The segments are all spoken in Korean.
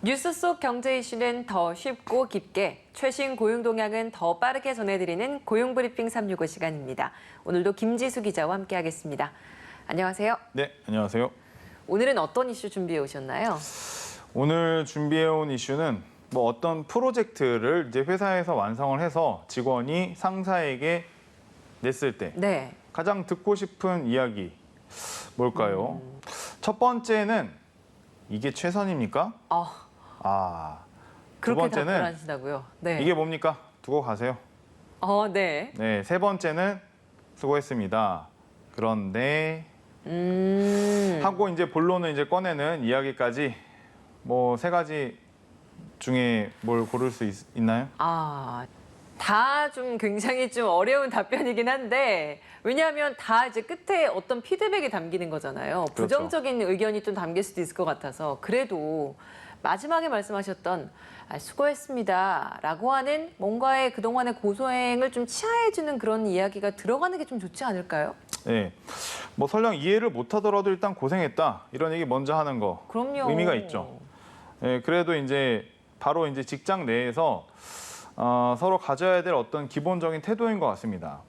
뉴스 속 경제 이슈는 더 쉽고 깊게, 최신 고용 동향은 더 빠르게 전해드리는 고용브리핑 365 시간입니다. 오늘도 김지수 기자와 함께하겠습니다. 안녕하세요. 네, 안녕하세요. 오늘은 어떤 이슈 준비해 오셨나요? 오늘 준비해온 이슈는 어떤 프로젝트를 이제 회사에서 완성을 해서 직원이 상사에게 냈을 때 네. 가장 듣고 싶은 이야기 뭘까요? 첫 번째는 이게 최선입니까? 두 그렇게 번째는 답변하신다고요? 네. 이게 뭡니까? 두고 가세요. 네. 네, 세 번째는 수고했습니다. 그런데 하고 이제 본론을 이제 꺼내는 이야기까지 세 가지 중에 뭘 고를 수 있나요? 다 좀 굉장히 좀 어려운 답변이긴 한데, 왜냐하면 다 이제 끝에 어떤 피드백이 담기는 거잖아요. 그렇죠. 부정적인 의견이 좀 담길 수도 있을 것 같아서. 그래도 마지막에 말씀하셨던 수고했습니다 라고 하는 뭔가의 그동안의 고소행을 좀 치하해주는 그런 이야기가 들어가는 게 좀 좋지 않을까요? 네, 설령 이해를 못하더라도 일단 고생했다 이런 얘기 먼저 하는 거 그럼요. 의미가 있죠. 네, 그래도 이제 바로 이제 직장 내에서 서로 가져야 될 어떤 기본적인 태도인 것 같습니다.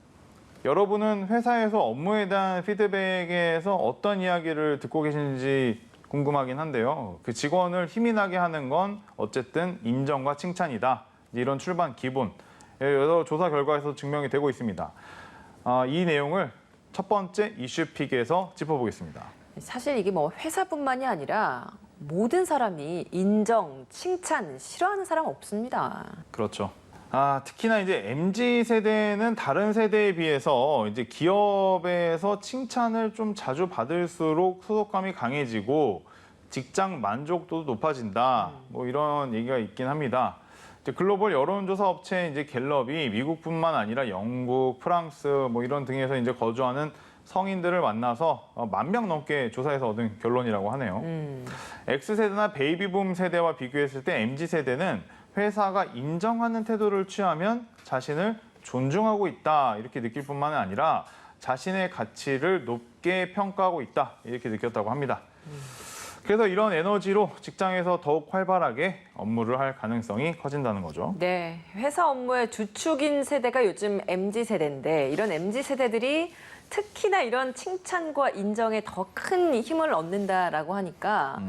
여러분은 회사에서 업무에 대한 피드백에서 어떤 이야기를 듣고 계신지 궁금하긴 한데요. 그 직원을 힘이 나게 하는 건 어쨌든 인정과 칭찬이다. 이런 출발 기본. 여러 조사 결과에서 증명이 되고 있습니다. 이 내용을 첫 번째 이슈픽에서 짚어보겠습니다. 사실 이게 회사뿐만이 아니라 모든 사람이 인정, 칭찬 싫어하는 사람 없습니다. 그렇죠. 특히나 이제 MZ세대는 다른 세대에 비해서 이제 기업에서 칭찬을 좀 자주 받을수록 소속감이 강해지고 직장 만족도도 높아진다. 이런 얘기가 있긴 합니다. 이제 글로벌 여론조사 업체 이제 갤럽이 미국뿐만 아니라 영국, 프랑스 이런 등에서 이제 거주하는 성인들을 만나서 10,000명 넘게 조사해서 얻은 결론이라고 하네요. X세대나 베이비붐 세대와 비교했을 때 MZ세대는 회사가 인정하는 태도를 취하면 자신을 존중하고 있다 이렇게 느낄 뿐만 아니라 자신의 가치를 높게 평가하고 있다 이렇게 느꼈다고 합니다. 그래서 이런 에너지로 직장에서 더욱 활발하게 업무를 할 가능성이 커진다는 거죠. 네, 회사 업무의 주축인 세대가 요즘 MZ세대인데 이런 MZ세대들이 특히나 이런 칭찬과 인정에 더 큰 힘을 얻는다라고 하니까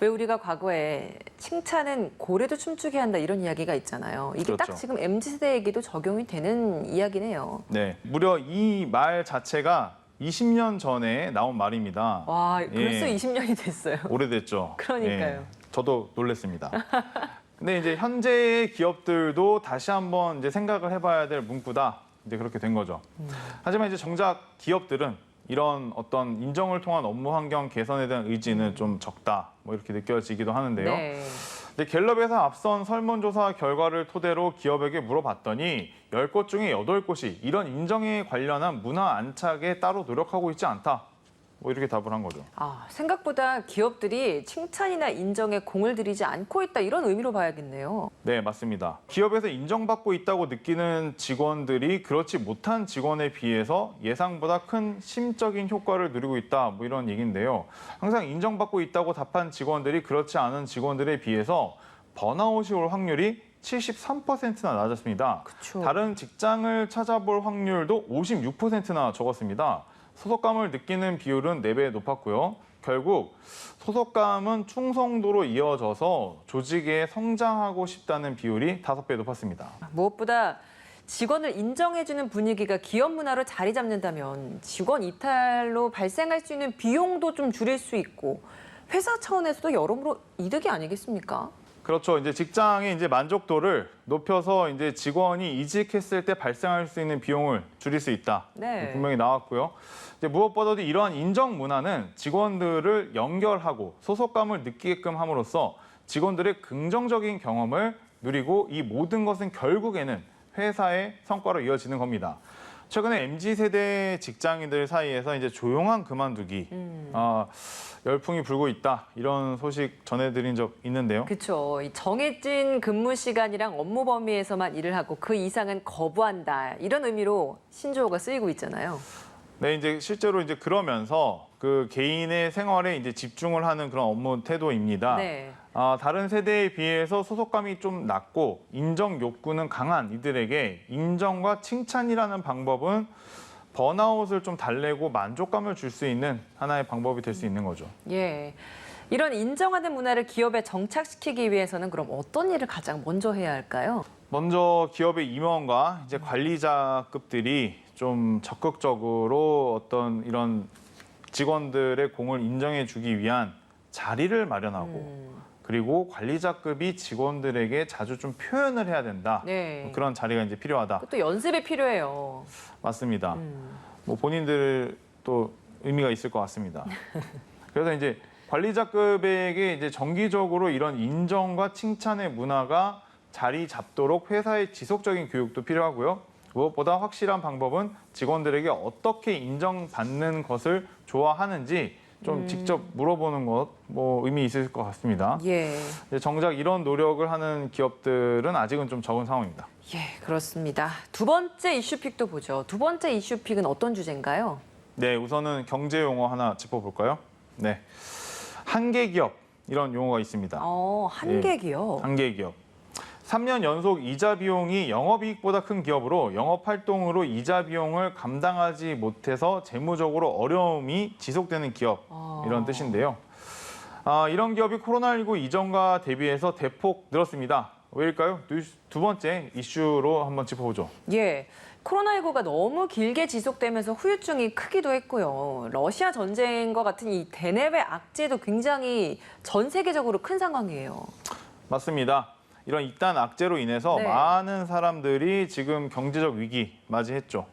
왜 우리가 과거에 칭찬은 고래도 춤추게 한다 이런 이야기가 있잖아요. 이게 그렇죠. 딱 지금 MZ세대에게도 적용이 되는 이야기네요. 네, 무려 이 말 자체가 20년 전에 나온 말입니다. 와, 벌써 20년이 됐어요. 오래됐죠. 그러니까요. 저도 놀랐습니다. 근데 이제 현재의 기업들도 다시 한번 이제 생각을 해봐야 될 문구다. 이제 그렇게 된 거죠. 하지만 이제 정작 기업들은 이런 어떤 인정을 통한 업무 환경 개선에 대한 의지는 좀 적다. 이렇게 느껴지기도 하는데요. 네. 근데 갤럽에서 앞선 설문조사 결과를 토대로 기업에게 물어봤더니 10곳 중에 8곳이 이런 인정에 관련한 문화 안착에 따로 노력하고 있지 않다. 이렇게 답을 한 거죠. 생각보다 기업들이 칭찬이나 인정에 공을 들이지 않고 있다 이런 의미로 봐야겠네요. 네, 맞습니다. 기업에서 인정받고 있다고 느끼는 직원들이 그렇지 못한 직원에 비해서 예상보다 큰 심적인 효과를 누리고 있다. 이런 얘기인데요. 항상 인정받고 있다고 답한 직원들이 그렇지 않은 직원들에 비해서 번아웃이 올 확률이 73%나 낮았습니다. 그쵸. 다른 직장을 찾아볼 확률도 56%나 적었습니다. 소속감을 느끼는 비율은 4배 높았고요. 결국 소속감은 충성도로 이어져서 조직에 성장하고 싶다는 비율이 5배 높았습니다. 무엇보다 직원을 인정해주는 분위기가 기업 문화로 자리 잡는다면 직원 이탈로 발생할 수 있는 비용도 좀 줄일 수 있고 회사 차원에서도 여러모로 이득이 아니겠습니까? 그렇죠. 이제 직장의 이제 만족도를 높여서 이제 직원이 이직했을 때 발생할 수 있는 비용을 줄일 수 있다. 네. 분명히 나왔고요. 이제 무엇보다도 이러한 인정 문화는 직원들을 연결하고 소속감을 느끼게끔 함으로써 직원들의 긍정적인 경험을 누리고 이 모든 것은 결국에는 회사의 성과로 이어지는 겁니다. 최근에 MZ세대 직장인들 사이에서 이제 조용한 그만두기, 열풍이 불고 있다. 이런 소식 전해드린 적 있는데요. 그렇죠. 정해진 근무 시간이랑 업무 범위에서만 일을 하고 그 이상은 거부한다. 이런 의미로 신조어가 쓰이고 있잖아요. 네, 이제 실제로 이제 그러면서 그 개인의 생활에 이제 집중을 하는 그런 업무 태도입니다. 네. 다른 세대에 비해서 소속감이 좀 낮고 인정 욕구는 강한 이들에게 인정과 칭찬이라는 방법은 번아웃을 좀 달래고 만족감을 줄 수 있는 하나의 방법이 될 수 있는 거죠. 예. 이런 인정하는 문화를 기업에 정착시키기 위해서는 그럼 어떤 일을 가장 먼저 해야 할까요? 먼저 기업의 임원과 이제 관리자급들이 좀 적극적으로 어떤 이런 직원들의 공을 인정해주기 위한 자리를 마련하고 그리고 관리자급이 직원들에게 자주 좀 표현을 해야 된다. 네. 그런 자리가 이제 필요하다. 또 연습이 필요해요. 맞습니다. 뭐 본인들 또 의미가 있을 것 같습니다. 그래서 이제 관리자급에게 이제 정기적으로 이런 인정과 칭찬의 문화가 자리 잡도록 회사의 지속적인 교육도 필요하고요. 무엇보다 확실한 방법은 직원들에게 어떻게 인정받는 것을 좋아하는지 좀 직접 물어보는 것 뭐 의미 있을 것 같습니다. 예. 정작 이런 노력을 하는 기업들은 아직은 좀 적은 상황입니다. 예, 그렇습니다. 두 번째 이슈픽도 보죠. 두 번째 이슈픽은 어떤 주제인가요? 네, 우선은 경제 용어 하나 짚어볼까요? 네, 한계 기업 이런 용어가 있습니다. 한계 기업. 한계 기업. 3년 연속 이자 비용이 영업이익보다 큰 기업으로 영업 활동으로 이자 비용을 감당하지 못해서 재무적으로 어려움이 지속되는 기업 이런 뜻인데요. 이런 기업이 코로나19 이전과 대비해서 대폭 늘었습니다. 왜일까요? 두 번째 이슈로 한번 짚어보죠. 예. 코로나19가 너무 길게 지속되면서 후유증이 크기도 했고요. 러시아 전쟁과 같은 이 대내외 악재도 굉장히 전 세계적으로 큰 상황이에요. 맞습니다. 이런 이단 악재로 인해서 네. 많은 사람들이 지금 경제적 위기 맞이했죠.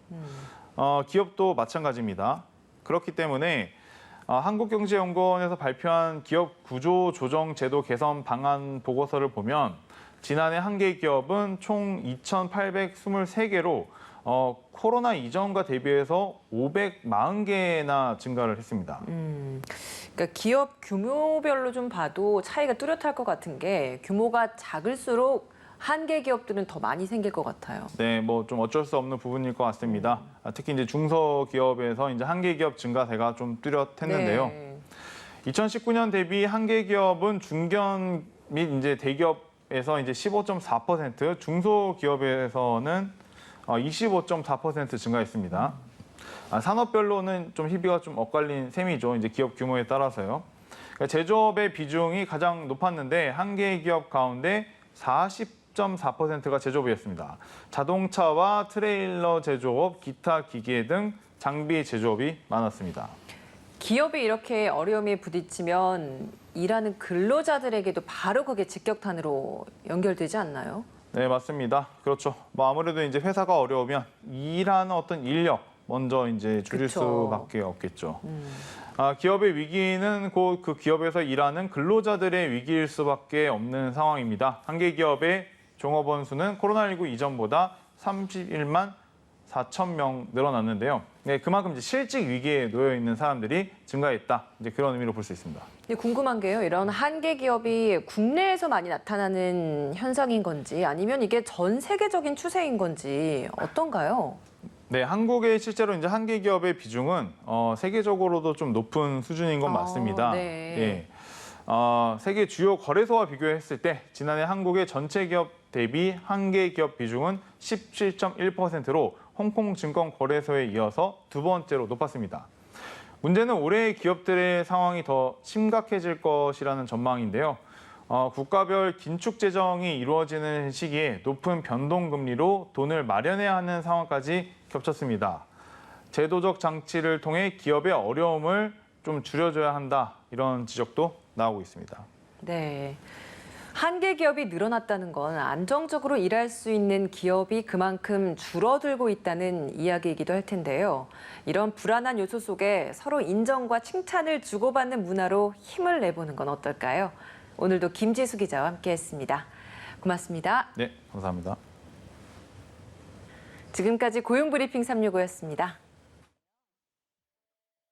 기업도 마찬가지입니다. 그렇기 때문에 한국경제연구원에서 발표한 기업 구조 조정 제도 개선 방안 보고서를 보면 지난해 한계 기업은 총 2,823개로 코로나 이전과 대비해서 540개나 증가를 했습니다. 그러니까 기업 규모별로 좀 봐도 차이가 뚜렷할 것 같은 게 규모가 작을수록 한계 기업들은 더 많이 생길 것 같아요. 네, 뭐 좀 어쩔 수 없는 부분일 것 같습니다. 특히 이제 중소기업에서 이제 한계 기업 증가세가 좀 뚜렷했는데요. 네. 2019년 대비 한계 기업은 중견 및 이제 대기업에서 이제 15.4%, 중소기업에서는 25.4% 증가했습니다. 산업별로는 좀 희비가 좀 엇갈린 셈이죠. 이제 기업 규모에 따라서요. 그러니까 제조업의 비중이 가장 높았는데 한계 기업 가운데 40.4%가 제조업이었습니다. 자동차와 트레일러 제조업, 기타 기계 등 장비 제조업이 많았습니다. 기업이 이렇게 어려움에 부딪히면 일하는 근로자들에게도 바로 그게 직격탄으로 연결되지 않나요? 네, 맞습니다. 그렇죠. 뭐 아무래도 이제 회사가 어려우면 일하는 어떤 인력 먼저 이제 줄일 그쵸. 수밖에 없겠죠. 기업의 위기는 곧 그 기업에서 일하는 근로자들의 위기일 수밖에 없는 상황입니다. 한계 기업의 종업원 수는 코로나19 이전보다 31만 4천 명 늘어났는데요. 네, 그만큼 이제 실직 위기에 놓여 있는 사람들이 증가했다. 이제 그런 의미로 볼 수 있습니다. 근데 궁금한 게요. 이런 한계 기업이 국내에서 많이 나타나는 현상인 건지 아니면 이게 전 세계적인 추세인 건지 어떤가요? 네, 한국의 실제로 이제 한계 기업의 비중은 세계적으로도 좀 높은 수준인 건 맞습니다. 네. 예. 세계 주요 거래소와 비교했을 때 지난해 한국의 전체 기업 대비 한계 기업 비중은 17.1%로 홍콩 증권 거래소에 이어서 두 번째로 높았습니다. 문제는 올해 기업들의 상황이 더 심각해질 것이라는 전망인데요. 국가별 긴축 재정이 이루어지는 시기에 높은 변동금리로 돈을 마련해야 하는 상황까지 겹쳤습니다. 제도적 장치를 통해 기업의 어려움을 좀 줄여줘야 한다. 이런 지적도 나오고 있습니다. 네. 한계 기업이 늘어났다는 건 안정적으로 일할 수 있는 기업이 그만큼 줄어들고 있다는 이야기이기도 할 텐데요. 이런 불안한 요소 속에 서로 인정과 칭찬을 주고받는 문화로 힘을 내보는 건 어떨까요? 오늘도 김지수 기자와 함께했습니다. 고맙습니다. 네, 감사합니다. 지금까지 고용브리핑 365였습니다.